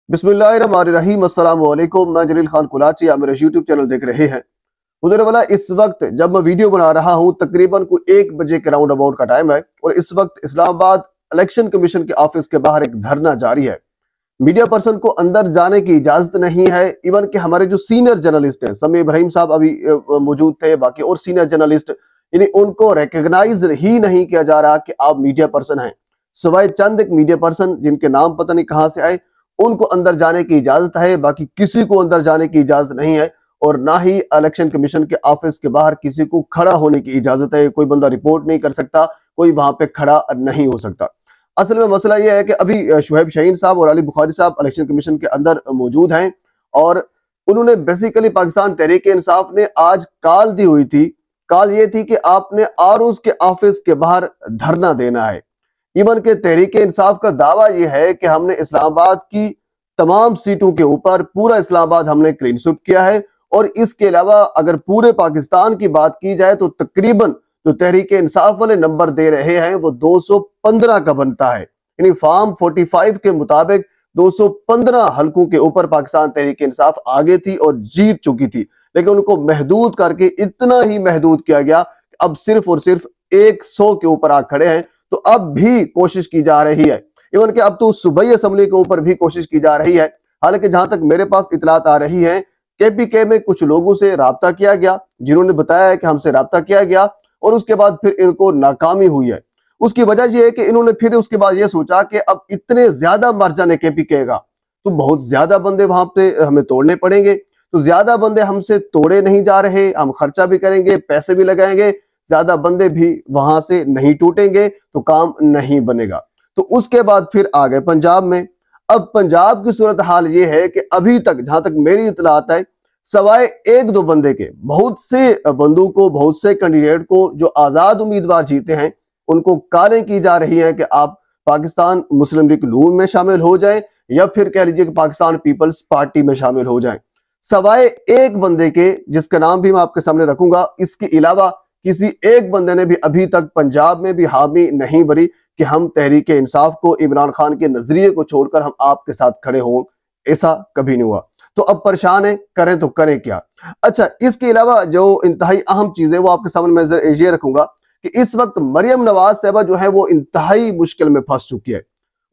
बिस्मिल्लाहिर्रहमानिर्रहीम। अस्सलाम वालेकुम। मैं जलील खान कुलाची, आप मेरा यूट्यूब चैनल देख रहे हैं। मुझे वाला इस वक्त जब मैं वीडियो बना रहा हूं तकरीबन को 1 बजे के राउंड अबाउट का टाइम है और इस वक्त इस्लामाबाद इलेक्शन कमीशन के ऑफिस के बाहर एक धरना जारी है। मीडिया पर्सन को अंदर जाने की इजाजत नहीं है। इवन कि हमारे जो सीनियर जर्नलिस्ट हैं, समी इब्राहिम साहब अभी मौजूद थे, बाकी और सीनियर जर्नलिस्ट, यानी उनको रिकग्नाइज ही नहीं किया जा रहा कि आप मीडिया पर्सन हैं। सिवाय चंद एक मीडिया पर्सन जिनके नाम पता नहीं कहां से आए, उनको अंदर जाने की इजाजत है, बाकी किसी को अंदर जाने की इजाजत नहीं है। और ना ही इलेक्शन कमीशन के ऑफिस के बाहर किसी को खड़ा होने की इजाजत है। कोई बंदा रिपोर्ट नहीं कर सकता, कोई वहां पे खड़ा नहीं हो सकता। असल में मसला यह है कि अभी शुएब शाहीन साहब और अली बुखारी साहब इलेक्शन कमीशन के अंदर मौजूद हैं और उन्होंने बेसिकली पाकिस्तान तहरीक इंसाफ ने आज कॉल दी हुई थी। कॉल ये थी कि आपने आरओज के ऑफिस के बाहर धरना देना है। इवन के तहरीक इंसाफ का दावा यह है कि हमने इस्लामाबाद की तमाम सीटों के ऊपर पूरा इस्लामाबाद हमने क्लीन स्वीप किया है और इसके अलावा अगर पूरे पाकिस्तान की बात की जाए तो तकरीबन जो तहरीक इंसाफ वाले नंबर दे रहे हैं वो 215 का बनता है। यानी फॉर्म 45 के मुताबिक 215 हलकों के ऊपर पाकिस्तान तहरीक इंसाफ आगे थी और जीत चुकी थी, लेकिन उनको महदूद करके इतना ही महदूद किया गया, अब सिर्फ और सिर्फ 100 के ऊपर आ खड़े हैं। तो अब भी कोशिश की जा रही है, इवन कि अब तो सूबाई असम्बली के ऊपर भी कोशिश की जा रही है। हालांकि जहां तक मेरे पास इतलात आ रही है, केपीके में कुछ लोगों से राब्ता किया गया, जिन्होंने बताया है कि हमसे राब्ता किया गया और उसके बाद फिर इनको नाकामी हुई है। उसकी वजह यह है कि इन्होंने फिर उसके बाद यह सोचा कि अब इतने ज्यादा मर जाने केपीके का तो बहुत ज्यादा बंदे वहां पे हमें तोड़ने पड़ेंगे। तो ज्यादा बंदे हमसे तोड़े नहीं जा रहे, हम खर्चा भी करेंगे, पैसे भी लगाएंगे, ज्यादा बंदे भी वहां से नहीं टूटेंगे तो काम नहीं बनेगा। तो उसके बाद फिर आ गए पंजाब में। अब पंजाब की सूरत हाल ये है कि अभी तक जहां तक मेरी इतलात है, सवाए 1-2 बंदे के बहुत से बंदों को, बहुत से कैंडिडेट को जो आजाद उम्मीदवार जीते हैं, उनको कालें की जा रही हैं कि आप पाकिस्तान मुस्लिम लीग नून में शामिल हो जाएं या फिर कह लीजिए कि पाकिस्तान पीपल्स पार्टी में शामिल हो जाएं। सवाए एक बंदे के, जिसका नाम भी मैं आपके सामने रखूंगा, इसके अलावा किसी एक बंदे ने भी अभी तक पंजाब में भी हामी नहीं भरी कि हम तहरीक इंसाफ को, इमरान खान के नजरिए को छोड़कर हम आपके साथ खड़े हों। ऐसा कभी नहीं हुआ। तो अब परेशान है, करें तो करें क्या। अच्छा, इसके अलावा जो इंतहाई अहम चीज है वो आपके सामने मैं ये रखूंगा कि इस वक्त मरियम नवाज साहबा जो है वो इंतहाई मुश्किल में फंस चुकी है।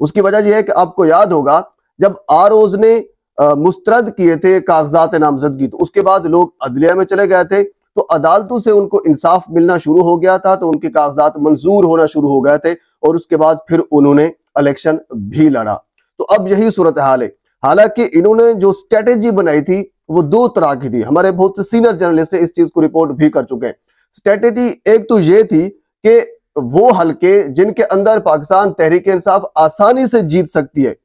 उसकी वजह यह है कि आपको याद होगा जब आरओज ने मुस्तरद किए थे कागजात नामजदगी, तो उसके बाद लोग अदलिया में चले गए थे, तो अदालतों से उनको इंसाफ मिलना शुरू हो गया था, तो उनके कागजात मंजूर होना शुरू हो गए थे और उसके बाद फिर उन्होंने इलेक्शन भी लड़ा। तो अब यही सूरत हाल है। हालांकि इन्होंने जो स्ट्रेटेजी बनाई थी वो 2 तरह की थी। हमारे बहुत से सीनियर जर्नलिस्ट इस चीज को रिपोर्ट भी कर चुके हैं। स्ट्रेटेजी एक तो ये थी कि वो हलके जिनके अंदर पाकिस्तान तहरीक इंसाफ आसानी से जीत सकती है,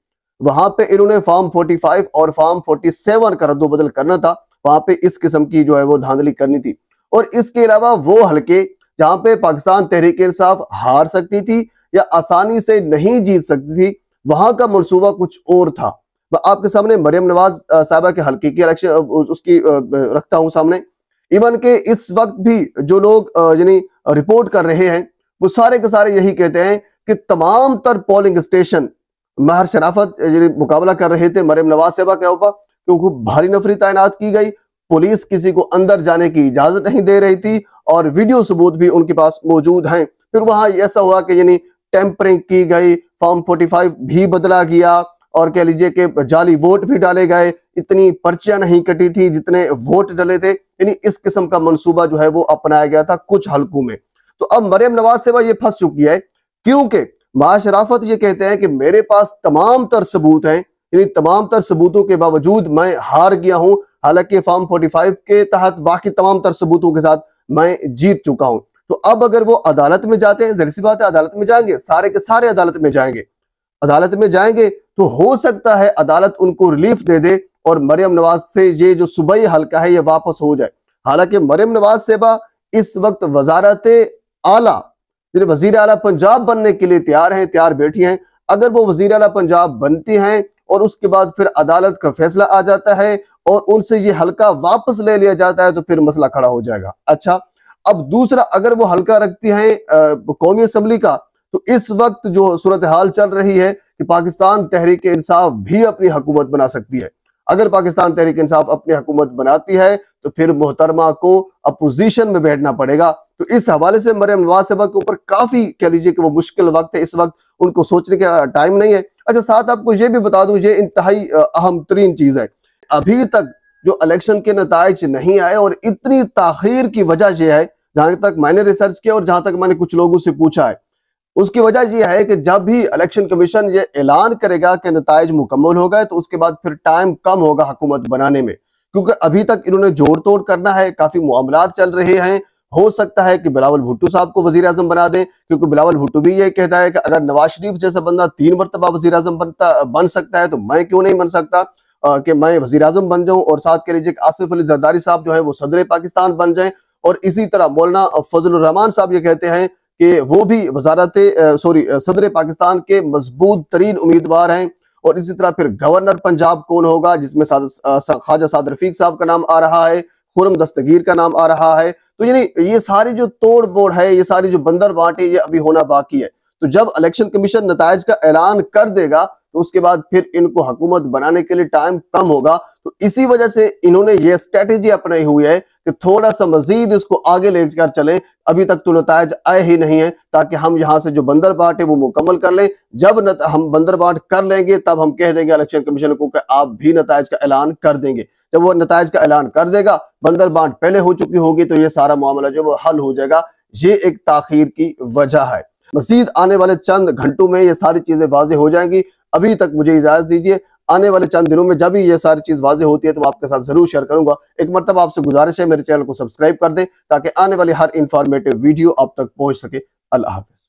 वहां पे इन्होंने फॉर्म 45 और फॉर्म 47 का रद्दोबदल करना था, वहां पे इस किस्म की जो है वो धांधली करनी थी। और इसके अलावा वो हलके जहां पे पाकिस्तान तहरीक इंसाफ हार सकती थी या आसानी से नहीं जीत सकती थी, वहां का मंसूबा कुछ और था। मैं आपके सामने मरियम नवाज साहबा के हलके की इलेक्शन उसकी रखता हूं सामने। इवन के इस वक्त भी जो लोग यानी रिपोर्ट कर रहे हैं वो सारे के सारे यही कहते हैं कि तमाम तर पोलिंग स्टेशन महर शराफत मुकाबला कर रहे थे मरियम नवाज साहबा के ऊपर, क्योंकि भारी नफरी तैनात की गई, पुलिस किसी को अंदर जाने की इजाजत नहीं दे रही थी और वीडियो सबूत भी उनके पास मौजूद हैं। फिर वहां ऐसा हुआ कि यानी टेम्परिंग की गई, फॉर्म 45 भी बदला गया और कह लीजिए कि जाली वोट भी डाले गए, इतनी पर्चियां नहीं कटी थी जितने वोट डले थे। यानी इस किस्म का मंसूबा जो है वो अपनाया गया था कुछ हलकों में। तो अब मरियम नवाज साहबा ये फंस चुकी है, क्योंकि महर शराफत ये कहते हैं कि मेरे पास तमाम तर सबूत हैं, यानी तमाम तर सबूतों के बावजूद मैं हार गया हूं, हालांकि फॉर्म 45 के तहत बाकी तमाम तर सबूतों के साथ मैं जीत चुका हूं। तो अब अगर वो अदालत में जाते हैं, जहरी सी बात है अदालत में जाएंगे, सारे के सारे अदालत में जाएंगे, अदालत में जाएंगे तो हो सकता है अदालत उनको रिलीफ दे दे और मरियम नवाज से ये जो सूबाई हल्का है ये वापस हो जाए। हालांकि मरियम नवाज साहबा इस वक्त वजारत आला, वजीर आला पंजाब बनने के लिए तैयार हैं, तैयार बैठी हैं। अगर वो वजीर आला पंजाब बनती हैं और उसके बाद फिर अदालत का फैसला आ जाता है और उनसे ये हल्का वापस ले लिया जाता है तो फिर मसला खड़ा हो जाएगा। अच्छा, अब दूसरा, अगर वो हल्का रखती हैं कौमी असम्बली का, तो इस वक्त जो सूरत हाल चल रही है कि पाकिस्तान तहरीक इंसाफ भी अपनी हुकूमत बना सकती है। अगर पाकिस्तान तहरीक इंसाफ अपनी हुकूमत बनाती है तो फिर मोहतरमा को अपोजिशन में बैठना पड़ेगा। तो इस हवाले से मरियम नवाज साहबा के ऊपर काफी कह लीजिए कि वो मुश्किल वक्त है, इस वक्त उनको सोचने का टाइम नहीं है। अच्छा, साथ आपको ये भी बता दूं, ये इंतहाई अहम तरीन चीज है, अभी तक जो इलेक्शन के नताइज नहीं आए और इतनी ताखीर की वजह यह है, जहां तक मैंने रिसर्च किया और जहां तक मैंने कुछ लोगों से पूछा है, उसकी वजह यह है कि जब भी इलेक्शन कमीशन ये ऐलान करेगा कि नताइज मुकम्मल हो गए तो उसके बाद फिर टाइम कम होगा हुकूमत बनाने में, क्योंकि अभी तक इन्होंने जोड़ तोड़ करना है, काफी मामलात चल रहे हैं। हो सकता है कि बिलावल भुट्टो साहब को वजीर आजम बना दें, क्योंकि बिलावल भुट्टो भी ये कहता है कि अगर नवाज शरीफ जैसा बंदा 3 मरतबा वजीर आजम बन सकता है तो मैं क्यों नहीं बन सकता कि मैं वजीर आजम बन जाऊं, और साथ कह लीजिए आसिफ अली जरदारी साहब जो है वो सदर पाकिस्तान बन जाएं। और इसी तरह मौलाना फजलुर रहमान साहब ये कहते हैं कि वो भी सदर पाकिस्तान के मजबूत तरीन उम्मीदवार हैं। और इसी तरह फिर गवर्नर पंजाब कौन होगा, जिसमें ख्वाजा साद रफीक साहब का नाम आ रहा है, खुरम दस्तगीर का नाम आ रहा है। तो यानी ये सारी जो तोड़ बोड़ है, ये सारी जो बंदर बांट है, ये अभी होना बाकी है। तो जब इलेक्शन कमीशन नताइज का ऐलान कर देगा तो उसके बाद फिर इनको हुकूमत बनाने के लिए टाइम कम होगा। तो इसी वजह से इन्होंने ये स्ट्रेटेजी अपनाई हुई है कि थोड़ा सा मजीद इसको आगे लेकर चलें। अभी तक तो नताइज आए ही नहीं है, ताकि हम यहां से जो बंदर बाट है वो मुकम्मल कर लें। जब हम बंदर बाट कर लेंगे तब हम कह देंगे इलेक्शन कमीशन को कि आप भी नताइज का ऐलान कर देंगे। जब वो नताइज का ऐलान कर देगा, बंदर बाट पहले हो चुकी होगी, तो ये सारा मामला जो वो हल हो जाएगा। ये एक ताखीर की वजह है। मजीद आने वाले चंद घंटों में ये सारी चीजें वाज़ेह हो जाएंगी। अभी तक मुझे इजाजत दीजिए, आने वाले चंद दिनों में जब भी ये सारी चीज वाज़ेह होती है तो आपके साथ जरूर शेयर करूंगा। एक मरतबा आपसे गुजारिश है मेरे चैनल को सब्सक्राइब कर दें ताकि आने वाली हर इंफॉर्मेटिव वीडियो आप तक पहुंच सके। अल्लाह हाफिज।